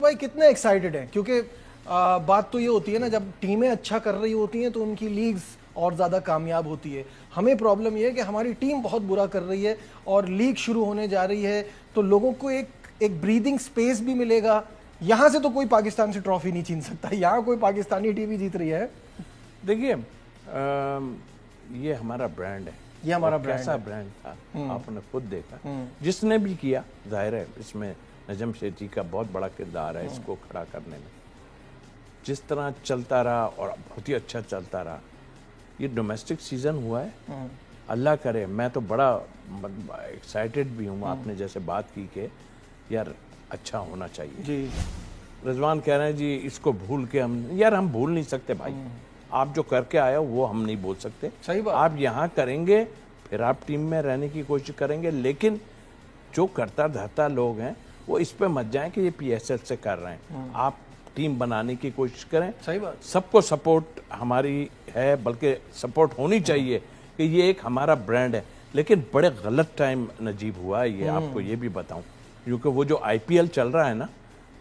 भाई कितने एक्साइटेड हैं क्योंकि बात तो ये होती है ना, जब टीमें अच्छा कर रही होती हैं तो उनकी लीग्स और ज़्यादा कामयाब होती है। हमें प्रॉब्लम ये है कि हमारी टीम बहुत बुरा कर रही है और लीग शुरू होने जा रही है, तो लोगों को एक ब्रीदिंग स्पेस भी मिलेगा। यहाँ से तो कोई पाकिस्तान से ट्रॉफी नहीं छीन सकता, यहाँ कोई पाकिस्तानी टीम ही जीत रही है। देखिए ये हमारा ब्रांड है, ये हमारा ब्रांड कैसा है। ब्रांड था आपने खुद देखा। जिसने भी किया, जाहिर है इसमें नजम शेठी का बहुत बड़ा किरदार है इसको खड़ा करने में। जिस तरह चलता रहा और बहुत ही अच्छा चलता रहा, ये डोमेस्टिक सीजन हुआ है। अल्लाह करे, मैं तो बड़ा एक्साइटेड भी हूँ। आपने जैसे बात की कि यार अच्छा होना चाहिए जी। रिजवान कह रहे हैं जी इसको भूल के हम भूल नहीं सकते भाई। आप जो करके आए हो वो हम नहीं बोल सकते। सही बात। आप यहाँ करेंगे, फिर आप टीम में रहने की कोशिश करेंगे, लेकिन जो करता धरता लोग हैं वो इस पे मत जाएं कि ये पीएसएल से कर रहे हैं। आप टीम बनाने की कोशिश करें। सही बात। सबको सपोर्ट हमारी है, बल्कि सपोर्ट होनी चाहिए कि ये एक हमारा ब्रांड है। लेकिन बड़े गलत टाइम नजीब हुआ है ये, आपको ये भी बताऊं, क्योंकि वो जो आईपीएल चल रहा है ना,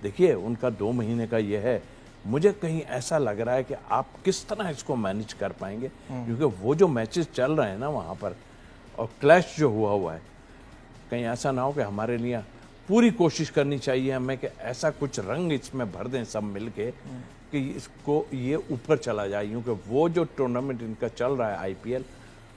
देखिए उनका 2 महीने का ये है। मुझे कहीं ऐसा लग रहा है कि आप किस तरह इसको मैनेज कर पाएंगे, क्योंकि वो जो मैचेस चल रहे हैं ना वहाँ पर, और क्लैश जो हुआ है, कहीं ऐसा ना हो कि हमारे लिए पूरी कोशिश करनी चाहिए हमें कि ऐसा कुछ रंग इसमें भर दें सब मिलके कि इसको ये ऊपर चला जाए, क्योंकि वो जो टूर्नामेंट इनका चल रहा है आईपीएल,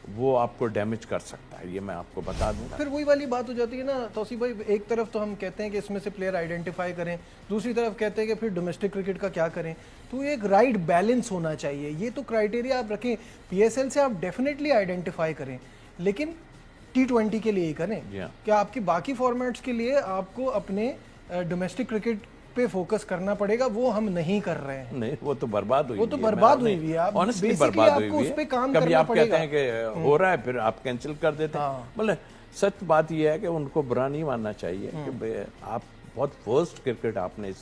वो आपको डैमेज कर सकता है, ये मैं आपको बता दूंगा। फिर वही वाली बात हो जाती है ना तौसीफ भाई, एक तरफ तो हम कहते हैं कि इसमें से प्लेयर आइडेंटिफाई करें, दूसरी तरफ कहते हैं कि फिर डोमेस्टिक क्रिकेट का क्या करें। तो एक राइट बैलेंस होना चाहिए, ये तो क्राइटेरिया आप रखें। पीएसएल से आप डेफिनेटली आइडेंटिफाई करें, लेकिन T20 के लिए ही करें। क्या आपकी बाकी फॉर्मेट्स के लिए आपको अपने डोमेस्टिक क्रिकेट पे फोकस करना पड़ेगा, वो हम नहीं कर रहे हैं। नहीं, वो तो बर्बाद हुई, वो तो बर्बाद हुई हुई है। आप ऑनेस्टली बर्बाद हुई हुई है। उस पे काम कभी करना आप पड़ेगा। कहते हैं कि हो रहा है, फिर आप कैंसिल कर देते हैं। मतलब सच बात यह है कि उनको बुरा नहीं मानना चाहिए कि आप बहुत वर्स्ट क्रिकेट आपने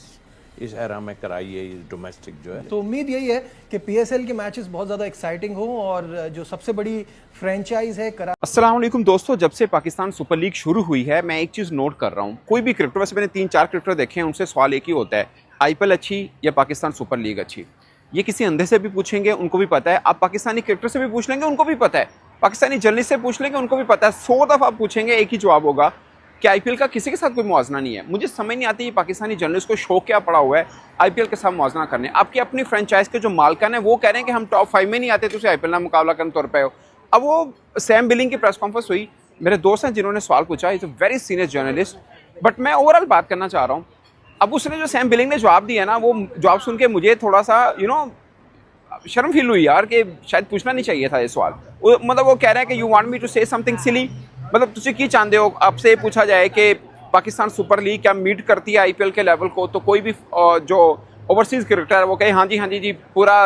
इस एरा में कराई है, ये डोमेस्टिक जो है। तो उम्मीद यही है कि पीएसएल के मैचेस बहुत ज़्यादा एक्साइटिंग हो, और जो सबसे बड़ी फ्रेंचाइज है अस्सलाम वालेकुम दोस्तों, जब से पाकिस्तान सुपर लीग शुरू हुई है, मैं एक चीज़ नोट कर रहा हूँ। कोई भी क्रिकेटर, वैसे मैंने 3-4 क्रिकेटर देखे हैं, उनसे सवाल एक ही होता है, आईपीएल अच्छी या पाकिस्तान सुपर लीग अच्छी। ये किसी अंधे से भी पूछेंगे, उनको भी पता है। आप पाकिस्तानी क्रिकेटर से भी पूछ लेंगे, उनको भी पता है। पाकिस्तानी जर्नलिस्ट से पूछ लेंगे, उनको भी पता है। 100 दफ़ा आप पूछेंगे, एक ही जवाब होगा कि आईपीएल का किसी के साथ कोई मुआवजा नहीं है। मुझे समझ नहीं आती ये पाकिस्तानी जर्नलिस्ट को शौक क्या पड़ा हुआ है आईपीएल के साथ मुआवजा करने। आपकी अपनी फ्रेंचाइज के जो मालकान है वो कह रहे हैं कि हम टॉप 5 में नहीं आते, तो उसे आईपीएल ना मुकाबला करने तौर पर हो। अब वो सैम बिलिंग की प्रेस कॉन्फ्रेंस हुई, मेरे दोस्त हैं जिन्होंने सवाल पूछा, is a very senior journalist, but मैं ओवरऑल बात करना चाह रहा हूँ। अब उसने जो सैम बिलिंग ने जवाब दिया ना, वो जवाब सुन के मुझे थोड़ा सा शर्म फील हुई यार, कि शायद पूछना नहीं चाहिए था ये सवाल। मतलब वो कह रहा है कि you want me to say something silly, मतलब तुझे की चाहते हो आपसे पूछा जाए कि पाकिस्तान सुपर लीग क्या मीट करती है आईपीएल के लेवल को, तो कोई भी जो ओवरसीज क्रिकेटर है वो कहे हाँ जी पूरा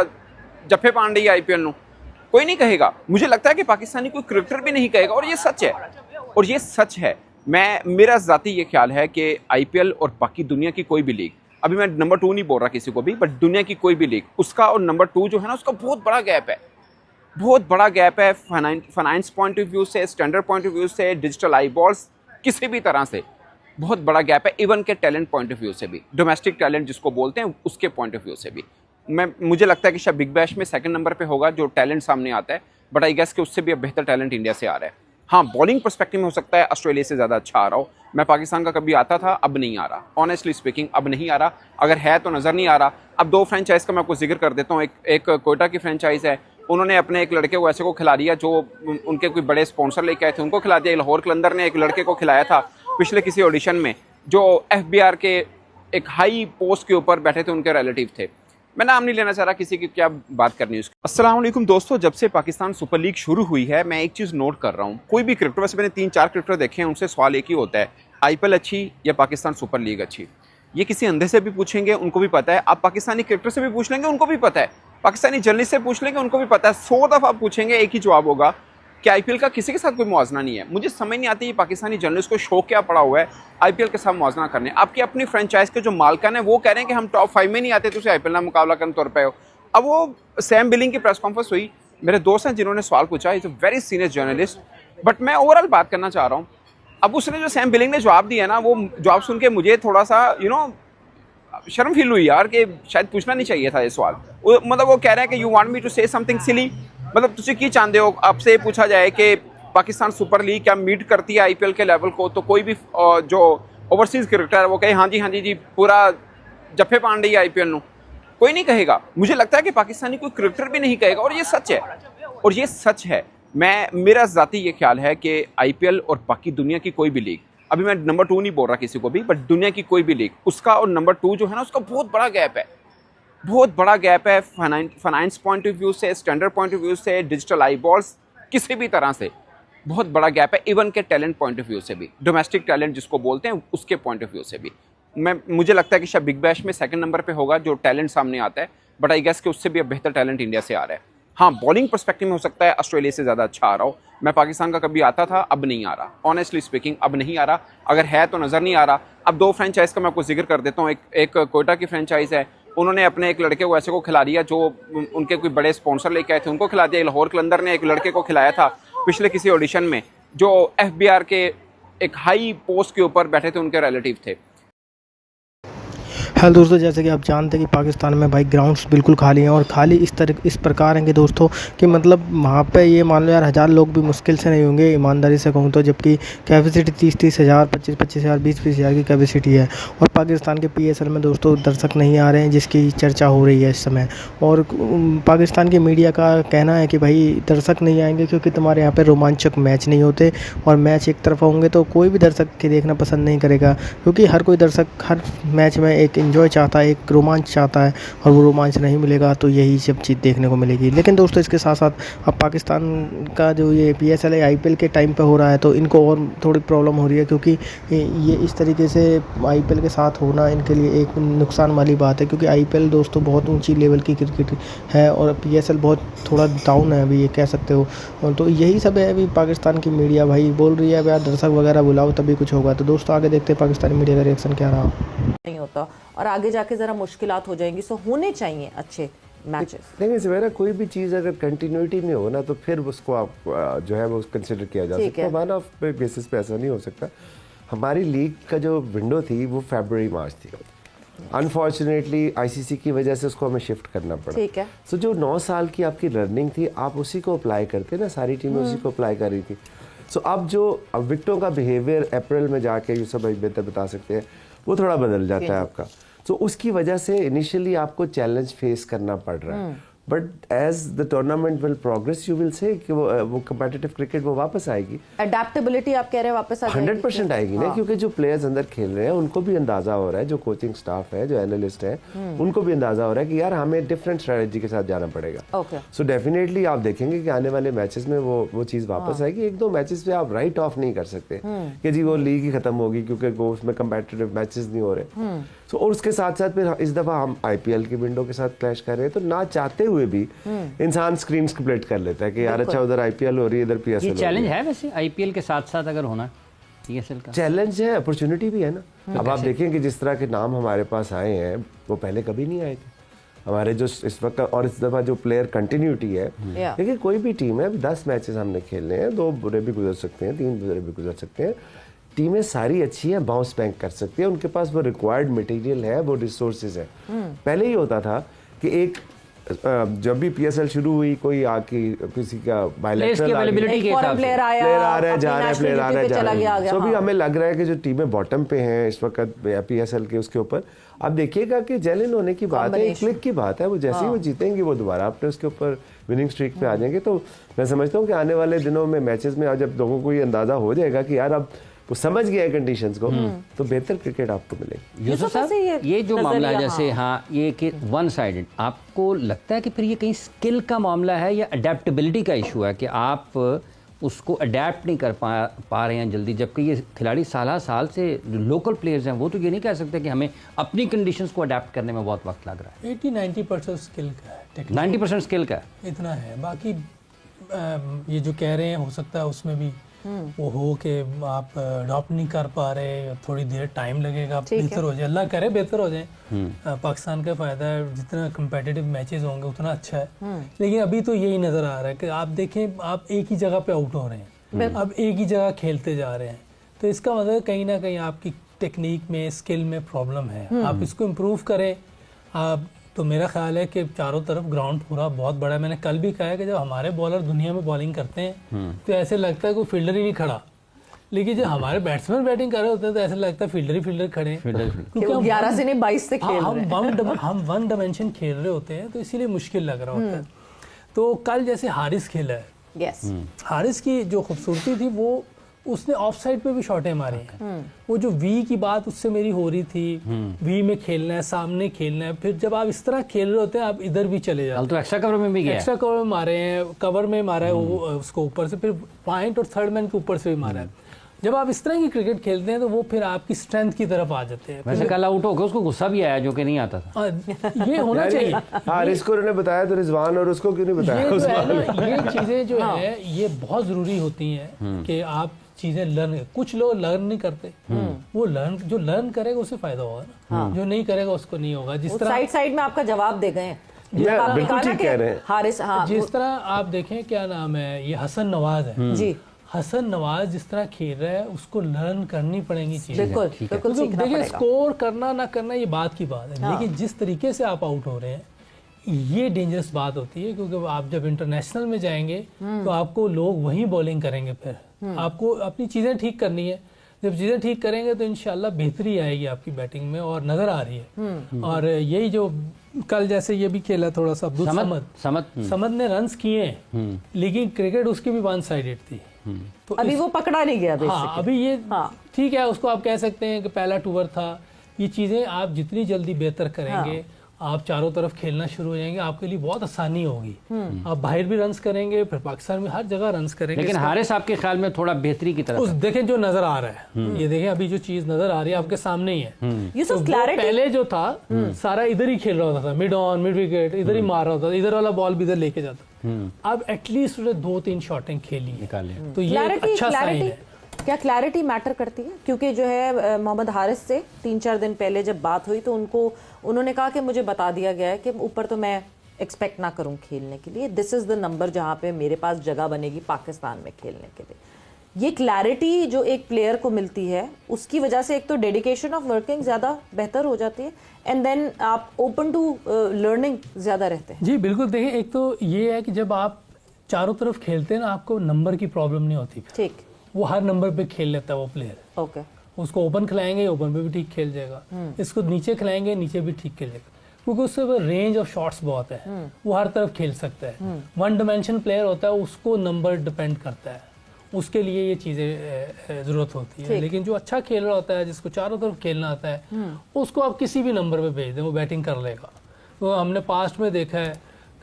जफे पान रही है आईपीएल नू, कोई नहीं कहेगा। मुझे लगता है कि पाकिस्तानी कोई क्रिकेटर भी नहीं कहेगा, और ये सच है, और ये सच है। मेरा ज़ाती ये ख्याल है कि आईपीएल और बाकी दुनिया की कोई भी लीग, अभी मैं नंबर 2 नहीं बोल रहा किसी को भी, बट दुनिया की कोई भी लीग, उसका और नंबर 2 जो है ना, उसका बहुत बड़ा गैप है। बहुत बड़ा गैप है फाइनेंस पॉइंट ऑफ व्यू से, स्टैंडर्ड पॉइंट ऑफ व्यू से, डिजिटल आई बॉल्स, किसी भी तरह से बहुत बड़ा गैप है। इवन के टैलेंट पॉइंट ऑफ व्यू से भी, डोमेस्टिक टैलेंट जिसको बोलते हैं उसके पॉइंट ऑफ व्यू से भी। मुझे लगता है कि शायद बिग बैश में सेकंड नंबर पे होगा जो टैलेंट सामने आता है, बट आई गेस कि उससे भी अब बेहतर टैलेंट इंडिया से आ रहा है। हाँ, बॉलिंग पर्सपेक्टिव में हो सकता है ऑस्ट्रेलिया से ज़्यादा अच्छा आ रहा हो। मैं पाकिस्तान का कभी आता था, अब नहीं आ रहा, ऑनेस्टली स्पीकिंग अब नहीं आ रहा। अगर है तो नज़र नहीं आ रहा। अब 2 फ्रेंचाइज का मैं आपको जिक्र कर देता हूँ। एक कोयटा की फ्रेंचाइज है, उन्होंने अपने एक लड़के को ऐसे को खिला दिया जो उनके कोई बड़े स्पॉन्सर लेके आए थे, उनको खिला दिया। लाहौर कलंदर ने एक लड़के को खिलाया था पिछले किसी ऑडिशन में, जो एफबीआर के एक हाई पोस्ट के ऊपर बैठे थे, उनके रिलेटिव थे। मैं नाम नहीं लेना चाह रहा किसी की, क्या बात करनी है उसकी। अस्सलाम वालेकुम दोस्तों, जब से पाकिस्तान सुपर लीग शुरू हुई है, मैं एक चीज़ नोट कर रहा हूँ। कोई भी क्रिकेटर, वैसे मैंने 3-4 क्रिकेटर देखे हैं, उनसे सवाल एक ही होता है, आईपीएल अच्छी या पाकिस्तान सुपर लीग अच्छी। ये किसी अंधे से भी पूछेंगे, उनको भी पता है। आप पाकिस्तानी क्रिकेटर से भी पूछ लेंगे, उनको भी पता है। पाकिस्तानी जर्नलिस्ट से पूछ लेंगे, उनको भी पता है। 100 दफ़ा आप पूछेंगे, एक ही जवाब होगा कि आईपीएल का किसी के साथ कोई मुआवजा नहीं है। मुझे समझ नहीं आती ये पाकिस्तानी जर्नलिस्ट को शौक क्या पड़ा हुआ है आईपीएल के साथ मुआवजा करने। आपकी अपनी फ्रेंचाइज के जो मालकान है वो कह रहे हैं कि हम टॉप 5 में नहीं आते, तो उसे आईपीएल ना मुकाबला करने तौर पर हो। अब वो सैम बिलिंग की प्रेस कॉन्फ्रेंस हुई, मेरे दोस्त हैं जिन्होंने सवाल पूछा, is a very senior journalist, but मैं ओवरऑल बात करना चाह रहा हूँ। अब उसने जो सैम बिलिंग ने जवाब दिया ना, वो जवाब सुन के मुझे थोड़ा सा शर्म फील हुई यार कि शायद पूछना नहीं चाहिए था ये सवाल। मतलब वो कह रहे हैं कि you want me to say something silly, मतलब तुझे की चाहते हो आपसे ये पूछा जाए कि पाकिस्तान सुपर लीग क्या मीट करती है आईपीएल के लेवल को, तो कोई भी जो ओवरसीज क्रिकेटर है वो कहे हाँ जी जी पूरा जफे पान रही है आईपीएल नु, कोई नहीं कहेगा। मुझे लगता है कि पाकिस्तानी कोई क्रिकेटर भी नहीं कहेगा, और ये सच है, और ये सच है। मेरा ज़ाती ये ख्याल है कि आईपीएल और बाकी दुनिया की कोई भी लीग, अभी मैं नंबर 2 नहीं बोल रहा किसी को भी, बट दुनिया की कोई भी लीग, उसका और नंबर 2 जो है ना, उसका बहुत बड़ा गैप है, बहुत बड़ा गैप है। फाइनेंस पॉइंट ऑफ व्यू से, स्टैंडर्ड पॉइंट ऑफ व्यू से, डिजिटल आई बॉल्स, किसी भी तरह से बहुत बड़ा गैप है। इवन के टैलेंट पॉइंट ऑफ व्यू से भी, डोमेस्टिक टैलेंट जिसको बोलते हैं उसके पॉइंट ऑफ व्यू से भी। मुझे लगता है कि शायद बिग बैश में सेकंड नंबर पे होगा जो टैलेंट सामने आता है, बट आई गेस कि उससे भी अब बेहतर टैलेंट इंडिया से आ रहा है। हाँ, बॉलिंग पर्सपेक्टिव में हो सकता है ऑस्ट्रेलिया से ज़्यादा अच्छा आ रहा हो। मैं पाकिस्तान का कभी आता था, अब नहीं आ रहा, ऑनेस्टली स्पीकिंग अब नहीं आ रहा, अगर है तो नज़र नहीं आ रहा। अब 2 फ्रेंचाइज का मैं आपको जिक्र कर देता हूँ। एक कोयटा की फ्रेंचाइज है, उन्होंने अपने एक लड़के को ऐसे को खिला दिया जो उनके कोई बड़े स्पॉन्सर लेके आए थे, उनको खिला दिया। लाहौर कलंदर ने एक लड़के को खिलाया था पिछले किसी ऑडिशन में, जो FBR के एक हाई पोस्ट के ऊपर बैठे थे, उनके रिलेटिव थे। हेलो दोस्तों, जैसे कि आप जानते हैं कि पाकिस्तान में भाई ग्राउंड्स बिल्कुल खाली हैं, और खाली इस प्रकार हैं कि दोस्तों कि मतलब वहाँ पे ये मान लो यार 1000 लोग भी मुश्किल से नहीं होंगे, ईमानदारी से कहूँ तो, जबकि कैपेसिटी 30-30 हज़ार, 25-25 हज़ार, 20-20 हज़ार की कैपेसिटी है। और पाकिस्तान के PSL में दोस्तों दर्शक नहीं आ रहे हैं, जिसकी चर्चा हो रही है इस समय। और पाकिस्तान की मीडिया का कहना है कि भाई दर्शक नहीं आएंगे क्योंकि तुम्हारे यहाँ पर रोमांचक मैच नहीं होते, और मैच एक तरफा होंगे तो कोई भी दर्शक के देखना पसंद नहीं करेगा, क्योंकि हर कोई दर्शक हर मैच में एक एंजॉय चाहता है, एक रोमांच चाहता है, और वो रोमांच नहीं मिलेगा तो यही सब चीज़ देखने को मिलेगी। लेकिन दोस्तों इसके साथ साथ अब पाकिस्तान का जो ये PSL है IPL के टाइम पे हो रहा है, तो इनको और थोड़ी प्रॉब्लम हो रही है, क्योंकि ये इस तरीके से IPL के साथ होना इनके लिए एक नुकसान वाली बात है, क्योंकि IPL दोस्तों बहुत ऊँची लेवल की क्रिकेट है, और PSL बहुत थोड़ा डाउन है अभी, ये कह सकते हो। और तो यही सब है, अभी पाकिस्तान की मीडिया भाई बोल रही है यार दर्शक वगैरह बुलाओ तभी कुछ होगा। तो दोस्तों आगे देखते हैं पाकिस्तानी मीडिया का रिएक्शन क्या रहा। नहीं होता और आगे जाके ज़रा मुश्किलात हो जाएंगी, सो होने चाहिए अच्छे मैचेस। नहीं सवेरा, कोई भी चीज़ अगर कंटिन्यूटी में हो ना तो फिर उसको आप जो है वो कंसिडर किया जा सकता है, वन ऑफ बेसिस पे ऐसा नहीं हो सकता। हमारी लीग का जो विंडो थी वो फरवरी मार्च थी, अनफॉर्चुनेटली ICC की वजह से उसको हमें शिफ्ट करना पड़ा। ठीक है, सो जो 9 साल की आपकी लर्निंग थी आप उसी को अप्लाई करते ना, सारी टीमें उसी को अप्लाई कर रही थी। सो अब विक्टों का बिहेवियर अप्रैल में जाके ये सब बेहतर बता सकते हैं, वो थोड़ा बदल जाता है आपका। तो उसकी वजह से इनिशियली आपको चैलेंज फेस करना पड़ रहा है, but as the tournament will progress you will say कि वो कम्पिटिटिव क्रिकेट वो वापस आएगी। अडेप्टेबिलिटी आप कह रहे हैं वापस आ जाएगी, 100% आएगी ना, क्योंकि जो प्लेयर्स अंदर खेल रहे हैं उनको भी अंदाजा हो रहा है, जो कोचिंग स्टाफ है, जो एनालिस्ट है, उनको भी अंदाजा हो रहा है कि यार हमें डिफरेंट स्ट्रेटजी के साथ जाना पड़ेगा। सो डेफिनेटली आप देखेंगे कि आने वाले मैचेस में वो चीज़ वापस आएगी। 1-2 मैचेस पे आप राइट ऑफ नहीं कर सकते कि जी वो लीग ही खत्म होगी क्योंकि वो उसमें कम्पिटिटिव मैचेस नहीं हो रहे। सो और उसके साथ साथ फिर इस दफ़ा हम IPL की विंडो के साथ क्लैश कर रहे हैं, तो ना चाहते हुए भी इंसान स्क्रीन स्प्लिट कर लेता है कि यार अच्छा उधर IPL हो रही है, इधर PSL हो रही है। चैलेंज है वैसे IPL के साथ साथ अगर होना PSL का चैलेंज है, अपॉर्चुनिटी भी है ना। अब आप देखें कि जिस तरह के नाम हमारे पास आए हैं वो पहले कभी नहीं आए थे हमारे जो इस वक्त, और इस दफ़ा जो प्लेयर कंटिन्यूटी है। देखिए कोई भी टीम है, 10 मैचेस हमने खेलने हैं, 2 बुरे भी गुजर सकते हैं, 3 बुरे भी गुजर सकते हैं, टीमें सारी अच्छी हैं, बाउंस बैक कर सकती है, उनके पास वो रिक्वायर्ड मटेरियल है, वो रिसोर्सेज है। पहले ही होता था कि एक जब भी PSL शुरू हुई कोई आके किसी का बायलैटरल प्लेयर आ रहा है, जा रहा है, प्लेयर आ रहा है, तो भी हमें लग रहा है कि जो टीमें बॉटम पे हैं इस वक्त PSL के उसके ऊपर, आप देखिएगा कि जेलिन होने की बात है, क्लिक की बात है, वो जैसे ही वो जीतेंगे वो दोबारा अपने उसके ऊपर विनिंग स्ट्रीक पे आ जाएंगे। तो मैं समझता हूँ कि आने वाले दिनों में मैचेस में जब लोगों को ये अंदाजा हो जाएगा कि यार अब वो समझ गया है कंडीशंस को, तो बेहतर क्रिकेट आपको मिलेगी। यूसुफ साहब, ये जो मामला है जैसे ये कि वन साइडेड, आपको लगता है कि फिर ये कहीं स्किल का मामला है या अडेप्टेबिलिटी का इशू है कि आप उसको अडेप्ट नहीं कर पा रहे हैं जल्दी, जबकि ये खिलाड़ी साल से लोकल प्लेयर्स हैं, वो तो ये नहीं कह सकते कि हमें अपनी कंडीशंस को अडेप्ट करने में बहुत वक्त लग रहा है। 80-90% स्किल का है, 90% स्किल का इतना है। बाकी ये जो कह रहे हैं हो सकता है उसमें भी वो हो कि आप अडॉप्ट नहीं कर पा रहे, थोड़ी देर टाइम लगेगा, बेहतर हो जाए, अल्लाह करे बेहतर हो जाए। पाकिस्तान का फ़ायदा है, जितना कम्पिटिटिव मैचेस होंगे उतना अच्छा है। लेकिन अभी तो यही नज़र आ रहा है कि आप देखें, आप एक ही जगह पे आउट हो रहे हैं, अब एक ही जगह खेलते जा रहे हैं, तो इसका मतलब कहीं ना कहीं आपकी टेक्निक में, स्किल में प्रॉब्लम है, आप इसको इम्प्रूव करें। आप तो मेरा ख्याल है कि चारों तरफ ग्राउंड पूरा बहुत बड़ा है। मैंने कल भी कहा है कि जब हमारे बॉलर दुनिया में बॉलिंग करते हैं तो ऐसे लगता है कोई फील्डर ही नहीं खड़ा, लेकिन जब हमारे बैट्समैन बैटिंग कर रहे होते हैं तो ऐसा लगता है फील्डर ही फील्डर खड़े हैं, क्योंकि हम 11 से नहीं 22 से खेल रहे हैं। हम वन डायमेंशन खेल रहे होते हैं तो इसीलिए मुश्किल लग रहा होता है। तो कल जैसे हारिस खेला है, यस, हारिस की जो खूबसूरती थी वो उसने ऑफ साइड पे भी शॉटें मारी हैं। वो जो वी की बात उससे मेरी हो रही थी, वी में खेलना है, सामने खेलना है, फिर जब आप इस तरह खेल रहे होते हैं आप इधर भी चले जाते हैं। तो एक्स्ट्रा कवर में भी गया, एक्स्ट्रा कवर में मारे हैं, कवर में मारा है वो उसको ऊपर से, फिर पॉइंट और थर्ड मैन के ऊपर से भी मारा है। जब आप इस तरह की क्रिकेट खेलते हैं तो वो फिर आपकी स्ट्रेंथ की तरफ आ जाते हैं। वैसे कल आउट हो गया, उसको गुस्सा भी आया जो कि नहीं आता था। ये होना चाहिए। हारिस को उन्होंने बताया तो रिजवान, और उसको क्यों नहीं बताया? ये जो है ना, ये चीजें जो है ये बहुत जरूरी होती हैं कि आप चीजें लर्न। कुछ लोग लर्न नहीं करते, वो जो लर्न करेगा उससे फायदा होगा ना, जो नहीं करेगा उसको नहीं होगा। जिस तरह साइड में आपका जवाब दे गए, बिल्कुल ठीक कह रहे हैं हारिस। हाँ, जिस तरह आप देखें, क्या नाम है, ये हसन नवाज है जी, हसन नवाज जिस तरह खेल रहा है उसको लर्न करनी पड़ेंगी चीजें। बिल्कुल बिल्कुल सीखना देखिए, पड़ेगा। स्कोर करना ना करना ये बात की बात है, लेकिन जिस तरीके से आप आउट हो रहे हैं ये डेंजरस बात होती है, क्योंकि आप जब इंटरनेशनल में जाएंगे तो आपको लोग वहीं बॉलिंग करेंगे। फिर आपको अपनी चीजें ठीक करनी है। जब चीजें ठीक करेंगे तो इंशाल्लाह बेहतरी आएगी आपकी बैटिंग में, और नजर आ रही है। और यही जो कल जैसे ये भी खेला थोड़ा सा अब्दुल समद ने रन्स किए, लेकिन क्रिकेट उसकी भी वन साइडेड थी। तो अभी वो पकड़ा नहीं गया। हाँ, अभी ये ठीक है, उसको आप कह सकते हैं कि पहला टूर था। ये चीजें आप जितनी जल्दी बेहतर करेंगे, आप चारों तरफ खेलना शुरू हो जाएंगे, आपके लिए बहुत आसानी होगी। आप बाहर भी रन्स करेंगे, फिर पाकिस्तान में हर जगह रन्स करेंगे। लेकिन हारिस आपके ख्याल में थोड़ा बेहतरी की तरफ देखें जो नजर आ रहा है, ये देखें अभी जो चीज नजर आ रही है आपके सामने ही है। तो पहले जो था सारा इधर ही खेल रहा होता था, मिड ऑन मिड विकेट इधर ही मार रहा होता था, इधर वाला बॉल भी इधर लेके जाता। अब एटलीस्ट उसने 2-3 शॉटें खेली निकाले, तो ये अच्छा साइन है। क्या क्लैरिटी मैटर करती है? क्योंकि जो है मोहम्मद हारिस से 3-4 दिन पहले जब बात हुई तो उन्होंने कहा कि मुझे बता दिया गया है कि ऊपर तो मैं एक्सपेक्ट ना करूं खेलने के लिए, दिस इज द नंबर जहां पे मेरे पास जगह बनेगी पाकिस्तान में खेलने के लिए। ये क्लैरिटी जो एक प्लेयर को मिलती है उसकी वजह से एक तो डेडिकेशन ऑफ वर्किंग ज़्यादा बेहतर हो जाती है, एंड देन आप ओपन टू लर्निंग ज़्यादा रहते हैं। जी बिल्कुल। देखिए, एक तो ये है कि जब आप चारों तरफ खेलते हैं ना, आपको नंबर की प्रॉब्लम नहीं होती। ठीक, वो हर नंबर पे खेल लेता है वो प्लेयर। ओके, उसको ओपन खिलाएंगे, ओपन पे भी ठीक खेल जाएगा। इसको नीचे खिलाएंगे, नीचे भी ठीक खेल जाएगा, क्योंकि उससे रेंज ऑफ शॉट्स बहुत है, वो हर तरफ खेल सकता है। वन डायमेंशन प्लेयर होता है, उसको नंबर डिपेंड करता है, उसके लिए ये चीज़ें ज़रूरत होती है। लेकिन जो अच्छा खेल रहा होता है, जिसको चारों तरफ खेलना आता है, उसको आप किसी भी नंबर पे भेज दें, वो बैटिंग कर लेगा। तो हमने पास्ट में देखा है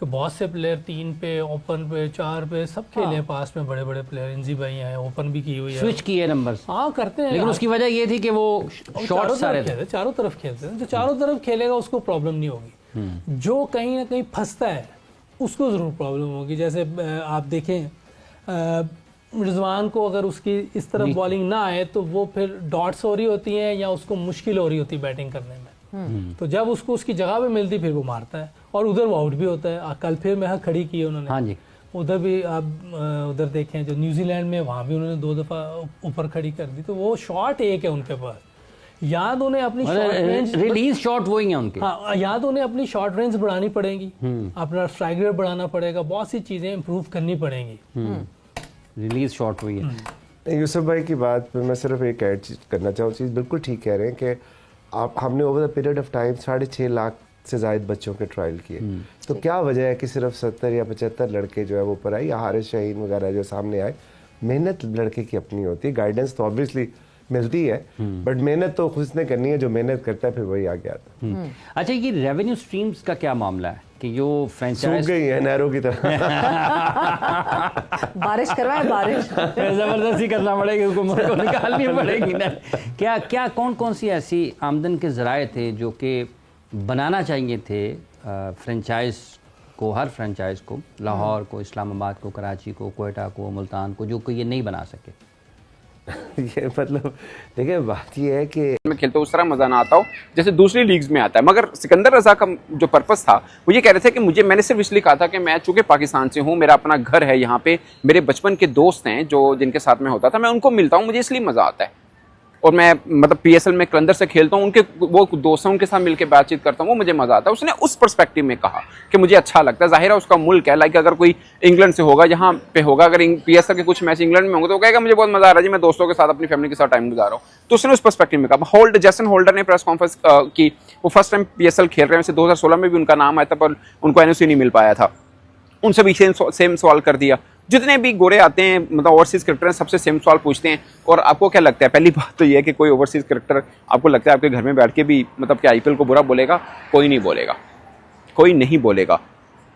कि बहुत से प्लेयर 3 पे, ओपन पे, 4 पे सब खेले हैं पास्ट में। बड़े बड़े प्लेयर, इंजी भाई हैं, ओपन भी की हुई है, स्विच किए नंबर। हाँ करते हैं, लेकिन उसकी वजह ये थी कि वो शॉट सारे चारों तरफ खेलते हैं। जो चारों तरफ खेलेगा उसको प्रॉब्लम नहीं होगी। जो कहीं ना कहीं फंसता है उसको ज़रूर प्रॉब्लम होगी। जैसे आप देखें रिजवान को, अगर उसकी इस तरफ बॉलिंग ना आए तो वो फिर डॉट्स हो रही होती हैं या उसको मुश्किल हो रही होती है बैटिंग करने में। तो जब उसको उसकी जगह पे मिलती फिर वो मारता है, और उधर वो आउट भी होता है। कल फिर मैं खड़ी की है उन्होंने। हाँ जी, उधर भी आप उधर देखें जो न्यूजीलैंड में, वहाँ भी उन्होंने 2 दफ़ा ऊपर खड़ी कर दी। तो वो शॉट एक है उनके पास, याद उन्हें अपनी शॉट रेंज, रिलीज शॉट वही है उनके। हाँ, याद उन्हें अपनी शॉट रेंज बढ़ानी पड़ेगी, अपना स्ट्राइक रेट बढ़ाना पड़ेगा, बहुत सी चीज़ें इंप्रूव करनी पड़ेंगी। रिलीज शॉट वही है। यूसुफ भाई की बात पे मैं सिर्फ एक ऐड करना चाहूँ, चीज़ बिल्कुल ठीक कह रहे हैं कि हमने over the period of time 6.5 lakh से ज़ायद बच्चों के ट्रायल किए। तो क्या वजह है कि सिर्फ 70 या 75 लड़के जो है वो ऊपर आए, या हारिस शाहीन वगैरह जो सामने आए? मेहनत लड़के की अपनी होती है, गाइडेंस तो ऑब्वियसली मिलती है, बट मेहनत तो खुद ने करनी है। जो मेहनत करता है फिर वही आगे आता है। अच्छा, ये रेवेन्यू स्ट्रीम्स का क्या मामला है कि जो फ्रेंचाइज सूख गई है नहरों की तरह? बारिश करवाए, बारिश जबरदस्ती करना पड़ेगी, हुकूमत को निकालनी पड़ेगी ना। क्या क्या कौन कौन सी ऐसी आमदन के ज़राए थे जो कि बनाना चाहिए थे फ्रेंचाइज को, हर फ्रेंचाइज को, लाहौर को, इस्लामाबाद को, कराची को, कोयटा को, मुल्तान को, जो कि ये नहीं बना सके? ये मतलब देखिए, बात ये है कि मैं खेलते उस तरह मजा ना आता हो जैसे दूसरी लीग्स में आता है। मगर सिकंदर रजा का जो पर्पस था वो ये कह रहे थे कि मैंने सिर्फ इसलिए कहा था कि मैं चूंकि पाकिस्तान से हूँ, मेरा अपना घर है यहाँ पे, मेरे बचपन के दोस्त हैं जो जिनके साथ में होता था, मैं उनको मिलता हूँ, मुझे इसलिए मजा आता है। और मैं मतलब पीएसएल में कलंदर से खेलता हूँ, उनके वो दोस्तों के साथ मिलकर बातचीत करता हूँ, वो मुझे मजा आता है। उसने उस पर्सपेक्टिव में कहा कि मुझे अच्छा लगता है, जाहिर है उसका मुल्क है, लाइक अगर कोई इंग्लैंड से होगा, यहाँ पे होगा, अगर पीएसएल के कुछ मैच इंग्लैंड में होंगे तो कहेगा मुझे बहुत मजा आ रहा है जी, मैं दोस्तों के साथ अपनी फैमिली के साथ टाइम गुजार रहा हूँ। तो उसने उस पर्सपेक्टिव में कहा। जैसन होल्डर ने प्रेस कॉन्फ्रेंस की, वो फर्स्ट टाइम पीएसएल खेल रहे हैं, वैसे 2016 में भी उनका नाम आया था पर उनको एनओसी नहीं मिल पाया था। उनसे भी सेम सवाल कर दिया। जितने भी गोरे आते हैं मतलब ओवरसीज क्रिकेटर हैं, सबसे सेम सवाल पूछते हैं। और आपको क्या लगता है, पहली बात तो ये है कि कोई ओवरसीज क्रिकेटर आपको लगता है आपके घर में बैठ के भी मतलब कि आईपीएल को बुरा बोलेगा? कोई नहीं बोलेगा, कोई नहीं बोलेगा।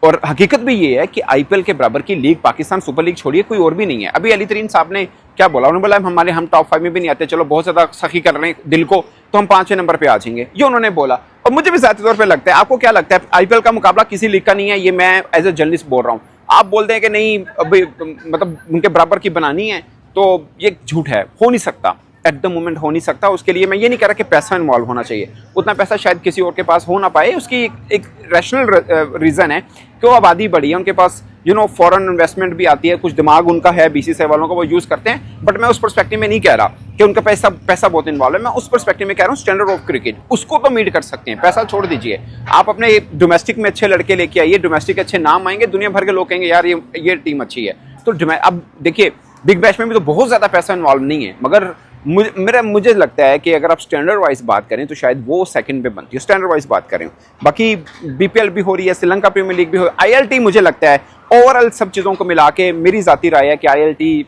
और हकीकत भी ये है कि आईपीएल के बराबर की लीग पाकिस्तान सुपर लीग छोड़िए कोई और भी नहीं है। अभी अली तरीन साहब ने क्या बोला, उन्होंने बोला हम टॉप 5 में भी नहीं आते, चलो बहुत ज्यादा सखी कर रहे हैं दिल को, तो हम 5वें नंबर पे आ जाएंगे, ये उन्होंने बोला। और मुझे भी ज़ाती तौर पे लगता है, आपको क्या लगता है आईपीएल का मुकाबला किसी लीग का नहीं है? ये मैं एज ए जर्नलिस्ट बोल रहा हूँ। आप बोलते हैं कि नहीं अभी मतलब उनके बराबर की बनानी है, तो ये झूठ है, हो नहीं सकता, एट द मोमेंट हो नहीं सकता। उसके लिए मैं ये नहीं कह रहा कि पैसा इन्वॉल्व होना चाहिए, उतना पैसा शायद किसी और के पास हो ना पाए। उसकी एक रैशनल रीज़न है कि वो आबादी बढ़ी है, उनके पास फॉरेन इन्वेस्टमेंट भी आती है, कुछ दिमाग उनका है, बीसीसीआई वालों का, वो यूज़ करते हैं। बट मैं उस पर्सपेक्टिव में नहीं कह रहा कि उनका पैसा बहुत इन्वॉल्व है, मैं उस पर्सपेक्टिव में कह रहा हूँ स्टैंडर्ड ऑफ क्रिकेट उसको तो मीट कर सकते हैं। पैसा छोड़ दीजिए, आप अपने डोमेस्टिक में अच्छे लड़के लेके आइए, डोमेस्टिक अच्छे नाम आएंगे, दुनिया भर के लोग कहेंगे यार ये टीम अच्छी है। तो अब देखिए बिग बैश में भी तो बहुत ज़्यादा पैसा इन्वॉल्व नहीं है, मगर मुझे लगता है कि अगर आप स्टैंडर्ड वाइज बात करें तो शायद वो सेकंड पे बनती है, स्टैंडर्ड वाइज बात करें। बाकी बीपीएल भी हो रही है, श्रीलंका प्रीमियर लीग भी हो रही है, आईएलटी मुझे लगता है ओवरऑल सब चीज़ों को मिला के मेरी ज़ाती राय है कि आईएलटी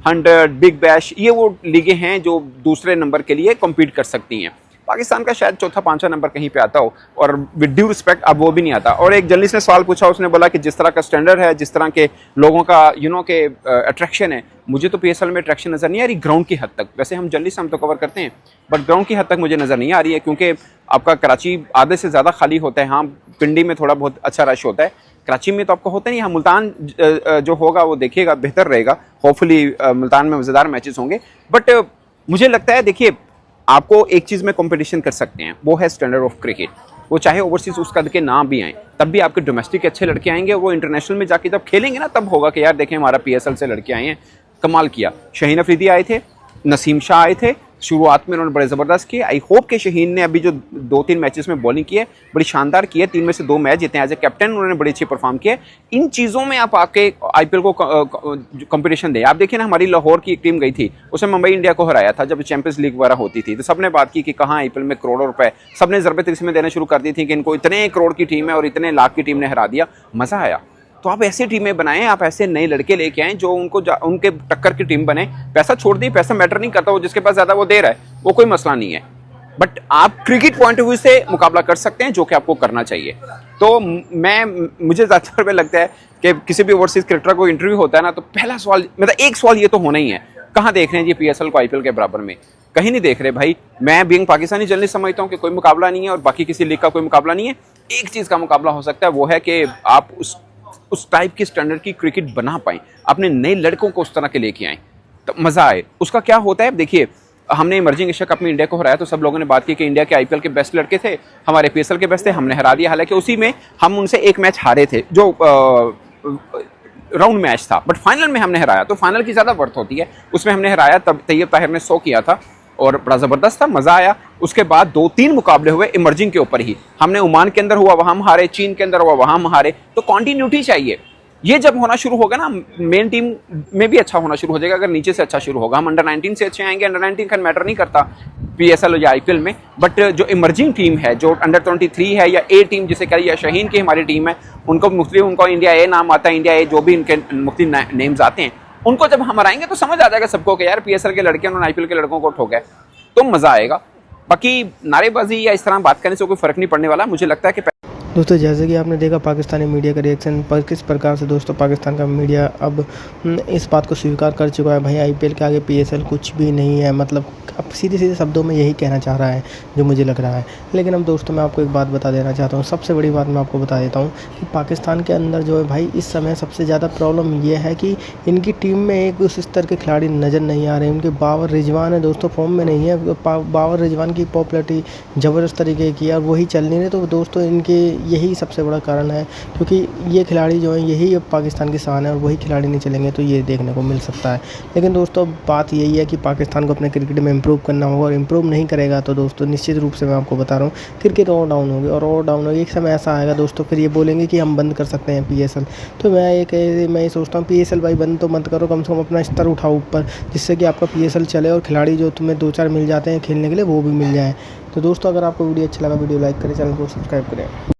100 बिग बैश ये वो लीगें हैं जो दूसरे नंबर के लिए कम्पीट कर सकती हैं। पाकिस्तान का शायद चौथा पांचवा नंबर कहीं पे आता हो, और विद ड्यू रिस्पेक्ट अब वो भी नहीं आता। और एक जर्नलिस्ट ने सवाल पूछा, उसने बोला कि जिस तरह का स्टैंडर्ड है, जिस तरह के लोगों का के अट्रैक्शन है, मुझे तो पीएसएल में अट्रैक्शन नज़र नहीं आ रही ग्राउंड की हद तक। वैसे हम जर्नलिस्ट हम तो कवर करते हैं, बट ग्राउंड की हद तक मुझे नज़र नहीं आ रही है, क्योंकि आपका कराची आधे से ज़्यादा खाली होता है। हाँ, पिंडी में थोड़ा बहुत अच्छा रश होता है, कराची में तो आपको होता नहीं। हाँ, मुल्तान जो होगा वो देखिएगा बेहतर रहेगा, होपफुली मुल्तान में मज़ेदार मैचेस होंगे। बट मुझे लगता है देखिए आपको एक चीज़ में कंपटीशन कर सकते हैं, वो है स्टैंडर्ड ऑफ क्रिकेट। वो चाहे ओवरसीज उस कद के ना भी आएँ, तब भी आपके डोमेस्टिक अच्छे लड़के आएंगे, वो इंटरनेशनल में जाके जब खेलेंगे ना, तब होगा कि यार देखें हमारा पीएसएल से लड़के आए हैं, कमाल किया। शाहीन अफरीदी आए थे, नसीम शाह आए थे, शुरुआत में उन्होंने बड़े ज़बरदस्त किए। आई होप कि शाहीन ने अभी जो 2-3 मैचेस में बॉलिंग की है बड़ी शानदार की है, 3 में से 2 मैच जीते एज ए कैप्टन, उन्होंने बड़ी अच्छी परफॉर्म किया। इन चीज़ों में आप आके आईपीएल को कंपटीशन दें। आप देखिए ना, हमारी लाहौर की एक टीम गई थी, उसने मुंबई इंडिया को हराया था जब चैंपियंस लीग वगैरह होती थी, तो सबने बात की कि कहाँ आईपीएल में करोड़ों रुपए, सबने ज़रबत इसमें देना शुरू कर दी थी कि इनको इतने करोड़ की टीम है और इतने लाख की टीम ने हरा दिया, मज़ा आया। तो आप ऐसी टीमें बनाएं, आप ऐसे नए लड़के लेके आएं जो उनके टक्कर की टीम बने। पैसा छोड़ दी, पैसा मैटर नहीं करता, वो जिसके पास ज़्यादा वो दे रहा है, वो कोई मसला नहीं है। बट आप क्रिकेट पॉइंट ऑफ व्यू से मुकाबला कर सकते हैं, जो कि आपको करना चाहिए। तो मुझे ज़्यादातर में लगता है कि किसी भी ओवरसीज क्रिकेटर को इंटरव्यू होता है ना, तो पहला सवाल मतलब एक सवाल ये तो होना ही है, कहाँ देख रहे हैं जी पीएसएल को आईपीएल के बराबर में? कहीं नहीं देख रहे भाई। मैं बीइंग पाकिस्तानी जर्नलिस्ट समझता हूँ कि कोई मुकाबला नहीं है और बाकी किसी लीग का कोई मुकाबला नहीं है। एक चीज़ का मुकाबला हो सकता है, वो है कि आप उस टाइप की स्टैंडर्ड की क्रिकेट बना पाएं, अपने नए लड़कों को उस तरह के लेके आएं, तो मज़ा आए। उसका क्या होता है, देखिए हमने इमर्जिंग एशिया कप में इंडिया को हराया तो सब लोगों ने बात की कि इंडिया के आईपीएल के बेस्ट लड़के थे, हमारे पीएसएल के बेस्ट थे, हमने हरा दिया। हालांकि उसी में हम उनसे एक मैच हारे थे जो राउंड मैच था, बट फाइनल में हमने हराया, तो फाइनल की ज़्यादा वर्थ होती है। उसमें हमने हराया, तब तैयब ताहिर ने 100 किया था और बड़ा ज़बरदस्त था, मज़ा आया। उसके बाद 2-3 मुकाबले हुए इमर्जिंग के ऊपर ही, हमने ओमान के अंदर हुआ वहाँ हम हारे, चीन के अंदर हुआ वहाँ हम हारे। तो कॉन्टीन्यूटी चाहिए। ये जब होना शुरू होगा ना, मेन टीम में भी अच्छा होना शुरू हो जाएगा अगर नीचे से अच्छा शुरू होगा। हम अंडर 19 से अच्छे आएंगे, अंडर 19 का मैटर नहीं करता पीएसएल या आईपीएल में, बट जो इमर्जिंग टीम है, जो अंडर 23 है या ए टीम जिसे कह, या शाहीन की हमारी टीम है, उनको मुख्तलिफ, उनको इंडिया ए नाम आता है, इंडिया ए जो भी इनके मुख्तलिफ नेम्स आते हैं, उनको जब हम हराएंगे तो समझ आ जाएगा सबको कि यार पीएसएल के लड़के उन्होंने आईपीएल के लड़कों को ठोका है, तो मज़ा आएगा। बाकी नारेबाजी या इस तरह बात करने से कोई फ़र्क नहीं पड़ने वाला। मुझे लगता है कि दोस्तों जैसे कि आपने देखा पाकिस्तानी मीडिया का रिएक्शन पर किस प्रकार से दोस्तों पाकिस्तान का मीडिया अब इस बात को स्वीकार कर चुका है, भाई आईपीएल के आगे पीएसएल कुछ भी नहीं है। मतलब अब सीधे सीधे शब्दों में यही कहना चाह रहा है जो मुझे लग रहा है। लेकिन अब दोस्तों मैं आपको एक बात बता देना चाहता हूँ, सबसे बड़ी बात मैं आपको बता देता हूँ कि पाकिस्तान के अंदर जो है भाई इस समय सबसे ज़्यादा प्रॉब्लम ये है कि इनकी टीम में एक उस स्तर के खिलाड़ी नज़र नहीं आ रहे। उनके बाबर रिजवान है दोस्तों, फॉर्म में नहीं है। बाबर रिजवान की पॉपुलरिटी ज़बरदस्त तरीके की और वही चल नहीं रहे। तो दोस्तों इनके यही सबसे बड़ा कारण है, क्योंकि ये खिलाड़ी जो हैं यही अब पाकिस्तान की शान है और वही खिलाड़ी नहीं चलेंगे तो ये देखने को मिल सकता है। लेकिन दोस्तों बात यही है कि पाकिस्तान को अपने क्रिकेट में इम्प्रूव करना होगा, और इम्प्रूव नहीं करेगा तो दोस्तों निश्चित रूप से मैं आपको बता रहा हूँ क्रिकेट और डाउन होगी, और डाउन होगी। एक समय ऐसा आएगा दोस्तों फिर ये बोलेंगे कि हम बंद कर सकते हैं PSL। तो मैं ये सोचता हूँ PSL भाई बंद तो मत करो, कम से कम अपना स्तर उठाओ ऊपर, जिससे कि आपका PSL चले और खिलाड़ी जो तुम्हें 2-4 मिल जाते हैं खेलने के लिए वो भी मिल जाएँ। तो दोस्तों अगर आपको वीडियो अच्छा लगा वीडियो लाइक करें, चैनल को सब्सक्राइब करें।